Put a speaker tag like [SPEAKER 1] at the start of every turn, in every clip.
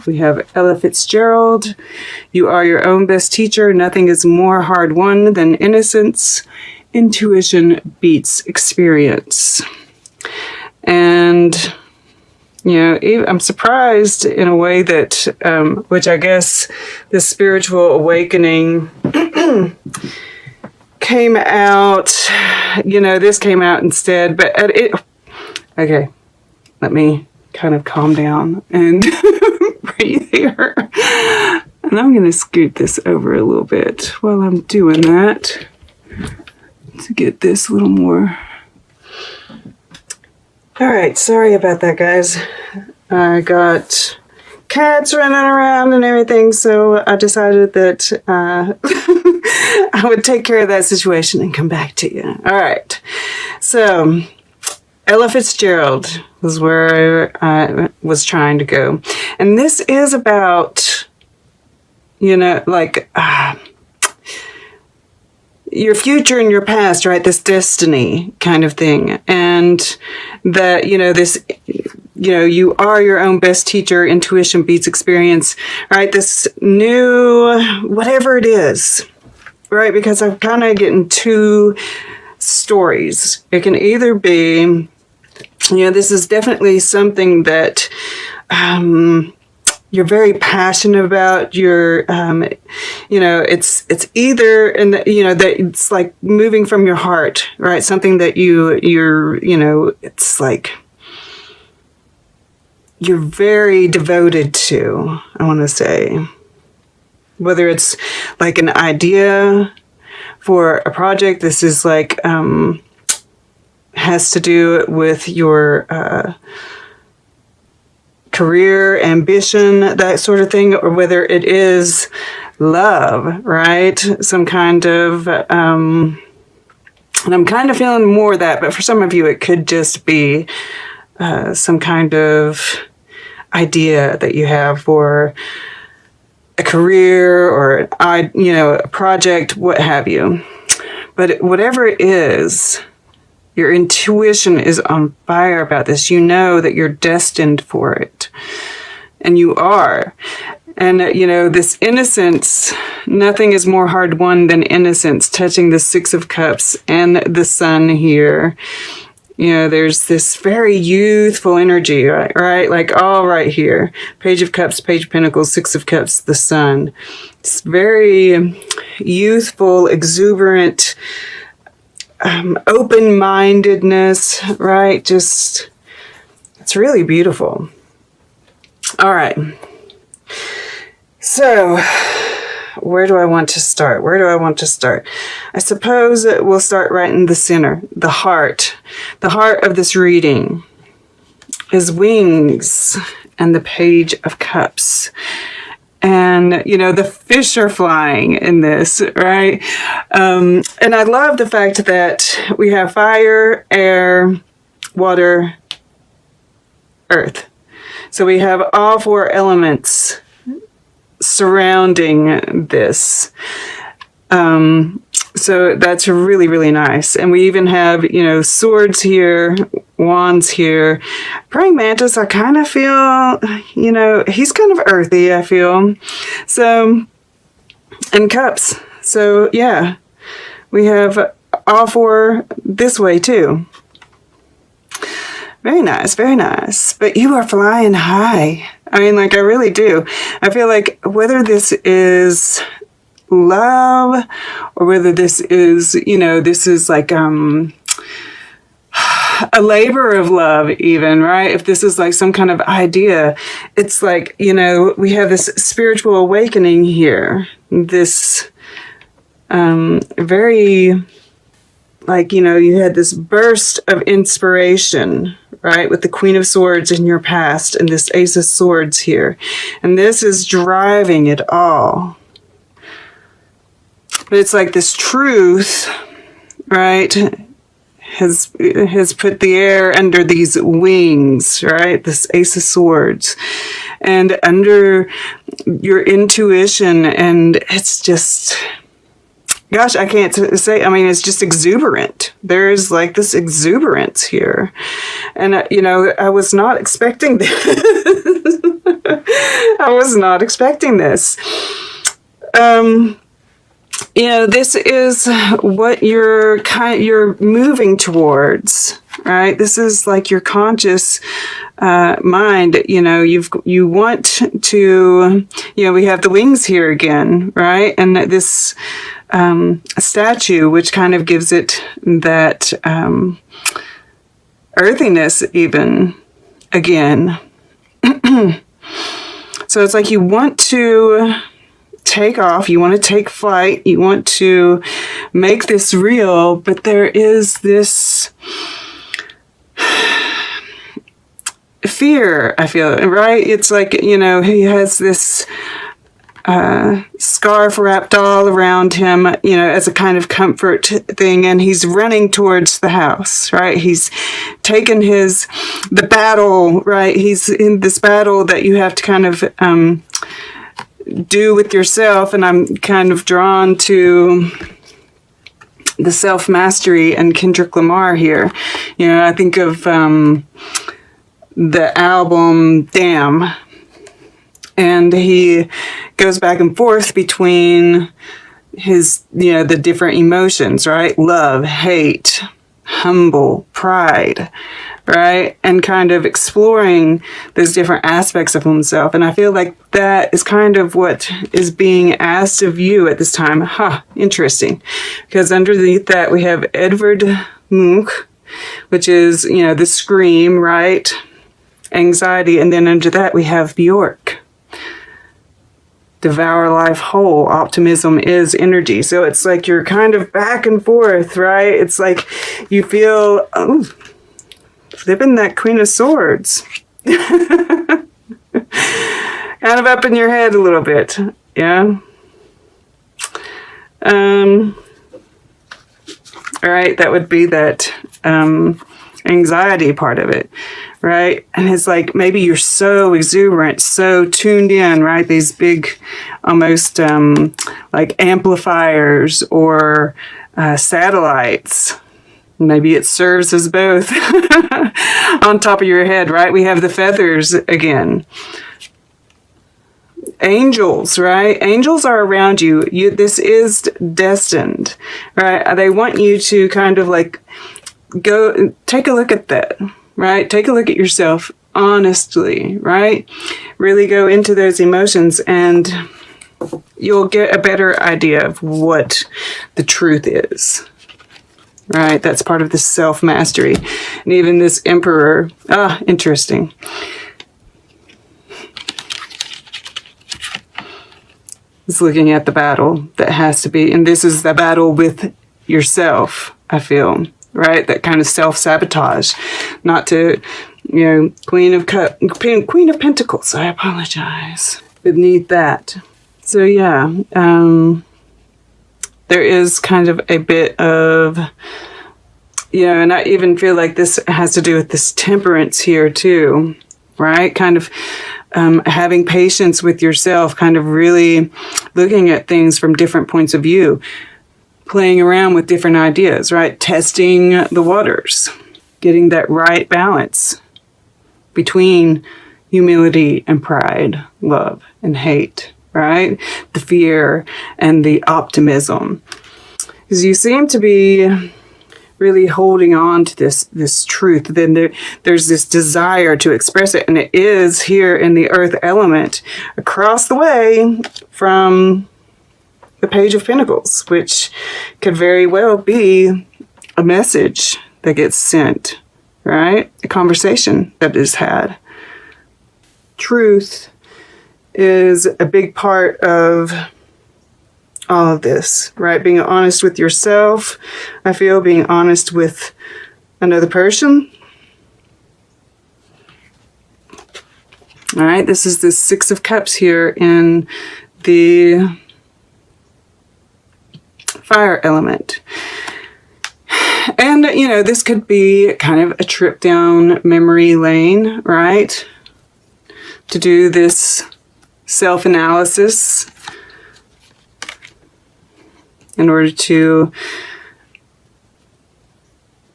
[SPEAKER 1] We have Ella Fitzgerald. You are your own best teacher. Nothing is more hard won than innocence. Intuition beats experience. And, you know, I'm surprised in a way that, which I guess the spiritual awakening came out, you know, this came out instead, but okay, let me kind of calm down and breathe here. And I'm going to scoot this over a little bit while I'm doing that to get this a little more. All right, sorry about that, guys. I got cats running around and everything, so I decided that I would take care of that situation and come back to you. All right, so Ella Fitzgerald was where I was trying to go. And this is about, you know, like your future and your past, right? This destiny kind of thing. And that, you know, this, you know, you are your own best teacher. Intuition beats experience, right? This new, whatever it is, right? Because I'm kind of getting two stories. It can either be, you know, this is definitely something that you're very passionate about. You're, you know, it's either, and you know, that it's like moving from your heart, right? Something that you're, you know, it's like you're very devoted to, I want to say. Whether it's like an idea for a project, this is like, has to do with your career, ambition, that sort of thing, or whether it is love, right? Some kind of, and I'm kind of feeling more of that, but for some of you, it could just be some kind of idea that you have for a career or, you know, a project, what have you. But whatever it is, your intuition is on fire about this. You know that you're destined for it. And you are. And, you know, this innocence, nothing is more hard won than innocence, touching the Six of Cups and the Sun here. You know, there's this very youthful energy, right? Like all right here. Page of Cups, Page of Pentacles, Six of Cups, the Sun. It's very youthful, exuberant, open-mindedness, right? Just, it's really beautiful. All right. So, where do I want to start? I suppose we'll start right in the center, the heart. The heart of this reading is wings and the Page of Cups. And, you know, the fish are flying in this, right? And I love the fact that we have fire, air, water, earth. So we have all four elements surrounding this. So that's really, really nice. And we even have, you know, swords here, wands here. Praying mantis, I kind of feel, you know, he's kind of earthy, I feel. So, and cups. So, yeah, we have all four this way, too. Very nice, very nice. But you are flying high. I mean, like, I really do. I feel like whether this is love or whether this is, you know, this is like a labor of love even, right? If this is like some kind of idea, it's like, you know, we have this spiritual awakening here, this very, like, you know, you had this burst of inspiration, right, with the Queen of Swords in your past and this Ace of Swords here, and this is driving it all. But it's like this truth, right, has put the air under these wings, right? This Ace of Swords. And under your intuition, and it's just, gosh, I can't say, I mean, it's just exuberant. There's like this exuberance here. And, you know, I was not expecting this. I was not expecting this. This is what you're moving towards, right? This is like your conscious mind. You want to, we have the wings here again, right? And this statue, which kind of gives it that earthiness even again. So it's like you want to take off, you want to take flight, you want to make this real, but there is this fear, I feel, right? It's like, he has this scarf wrapped all around him, as a kind of comfort thing, and he's running towards the house, right? He's taken the battle, right? He's in this battle that you have to kind of do with yourself, and I'm kind of drawn to the self-mastery and Kendrick Lamar here. I think of the album Damn, and he goes back and forth between his, the different emotions, right? Love, hate, humble, pride, right? And kind of exploring those different aspects of himself. And I feel like that is kind of what is being asked of you at this time. Interesting. Because underneath that we have Edvard Munch, which is, the scream, right? Anxiety. And then under that we have Bjork. Devour life whole. Optimism is energy. So it's like you're kind of back and forth, right? It's like you feel, flipping that Queen of Swords. Kind of up in your head a little bit. Yeah. All right. That would be that anxiety part of it. Right. And it's like maybe you're so exuberant, so tuned in, right? These big, almost like amplifiers or satellites. Maybe it serves as both on top of your head, right? We have the feathers again. Angels, right? Angels are around you. This is destined, right? They want you to kind of like go take a look at that. Right? Take a look at yourself honestly, right? Really go into those emotions and you'll get a better idea of what the truth is. Right? That's part of the self-mastery. And even this emperor, interesting. It's looking at the battle that has to be, and this is the battle with yourself, I feel. Right? That kind of self-sabotage. Not to, Queen of Pentacles. I apologize. Beneath that. So yeah, there is kind of a bit of, and I even feel like this has to do with this temperance here too. Right? Kind of having patience with yourself, kind of really looking at things from different points of view. Playing around with different ideas, right? Testing the waters, getting that right balance between humility and pride, love and hate, right? The fear and the optimism. Because you seem to be really holding on to this truth. Then there's this desire to express it, and it is here in the earth element across the way from the Page of Pentacles, which could very well be a message that gets sent, right? A conversation that is had. Truth is a big part of all of this, right? Being honest with yourself, I feel, being honest with another person. All right, this is the Six of Cups here in the fire element. And, this could be kind of a trip down memory lane, right? To do this self-analysis in order to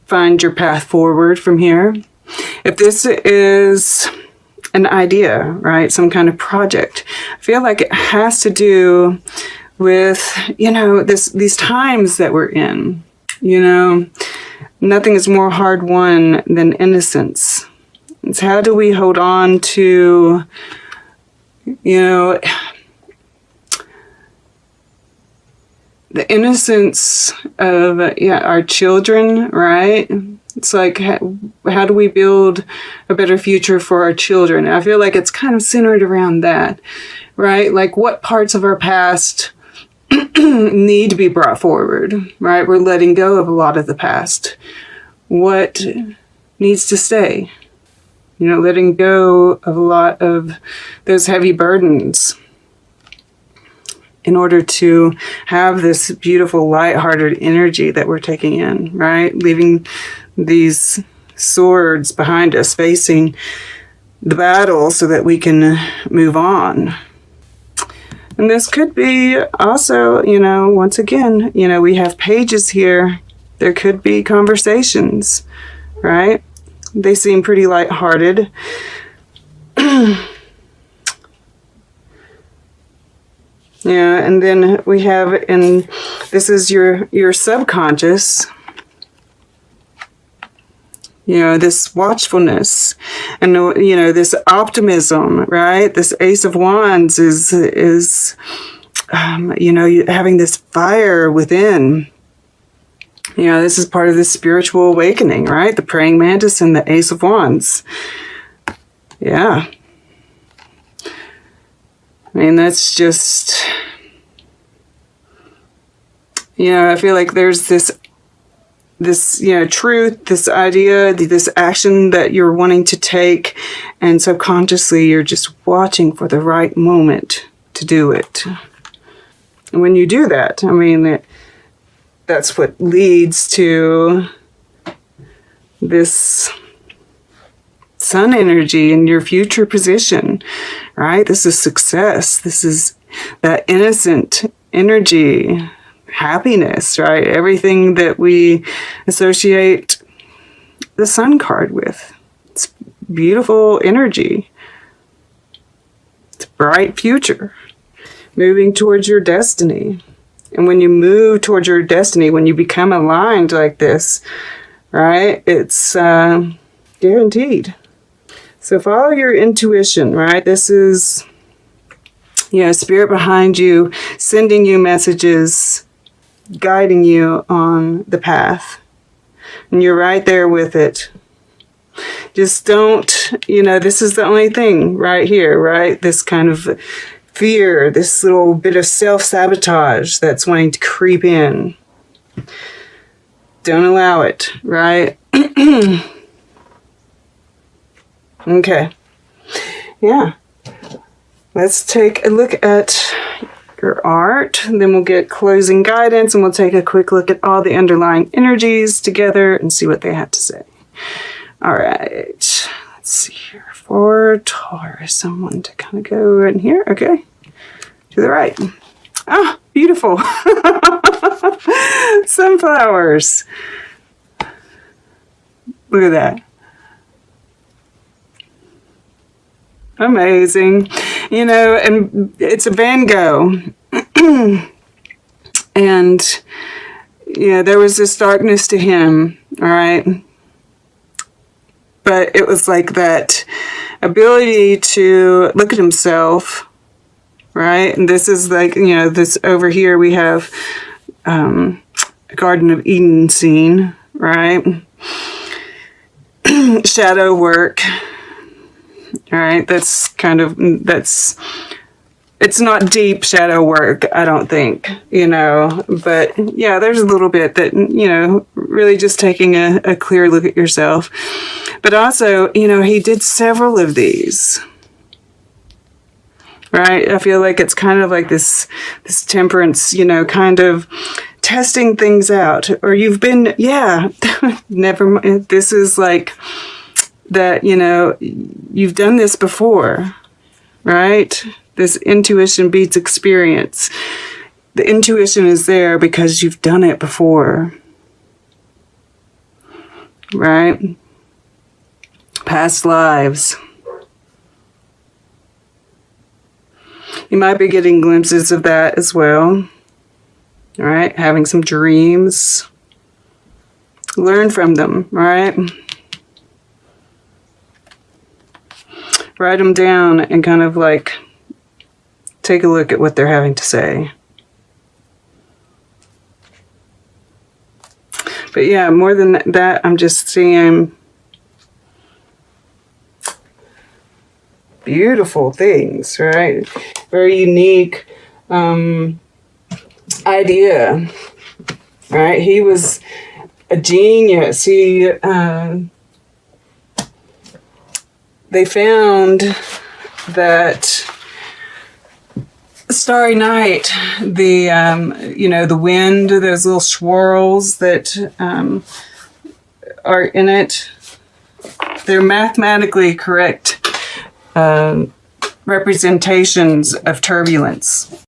[SPEAKER 1] find your path forward from here. If this is an idea, right? Some kind of project. I feel like it has to do with, these times that we're in. Nothing is more hard won than innocence. It's how do we hold on to, the innocence of our children, right? It's like, how do we build a better future for our children? I feel like it's kind of centered around that, right? Like what parts of our past need to be brought forward, right? We're letting go of a lot of the past. What needs to stay? Letting go of a lot of those heavy burdens in order to have this beautiful, lighthearted energy that we're taking in, right? Leaving these swords behind us, facing the battle so that we can move on. And this could be also, once again, we have pages here. There could be conversations, right? They seem pretty lighthearted. Yeah, and then we have, and this is your subconscious, this watchfulness and, this optimism, right? This Ace of Wands is having this fire within. This is part of this spiritual awakening, right? The praying mantis and the Ace of Wands. Yeah. I mean, that's just, I feel like there's this, truth, this idea, this action that you're wanting to take, and subconsciously you're just watching for the right moment to do it. And when you do that, I mean, that's what leads to this sun energy in your future position, right? This is success. This is that innocent energy, happiness, right? Everything that we associate the sun card with. It's beautiful energy. It's a bright future. Moving towards your destiny. And when you move towards your destiny, when you become aligned like this, right, it's guaranteed. So follow your intuition, right? This is, spirit behind you, sending you messages, guiding you on the path. And you're right there with it. Just don't, this is the only thing right here, right? This kind of fear, this little bit of self-sabotage that's wanting to creep in. Don't allow it, right? Okay. Yeah. Let's take a look at your art. Then we'll get closing guidance and we'll take a quick look at all the underlying energies together and see what they have to say. All right. Let's see here. For Taurus, someone to kind of go in here. Okay. To the right. Ah, beautiful. Sunflowers. Look at that. Amazing. And it's a Van Gogh. And, there was this darkness to him, all right? But it was like that ability to look at himself, right? And this is like, this over here we have a Garden of Eden scene, right? Shadow work. All right, it's not deep shadow work, I don't think, but yeah, there's a little bit that, really just taking a clear look at yourself. But also, he did several of these, right? I feel like it's kind of like this temperance, kind of testing things out, or you've been, never mind. This is like that, you've done this before, right? This intuition beats experience. The intuition is there because you've done it before, right? Past lives. You might be getting glimpses of that as well. All right, having some dreams. Learn from them, right? Write them down and kind of like take a look at what they're having to say. But yeah, more than that, I'm just seeing beautiful things, right? Very unique idea, right? He was a genius. They found that Starry Night, the wind, those little swirls that are in it, they're mathematically correct representations of turbulence.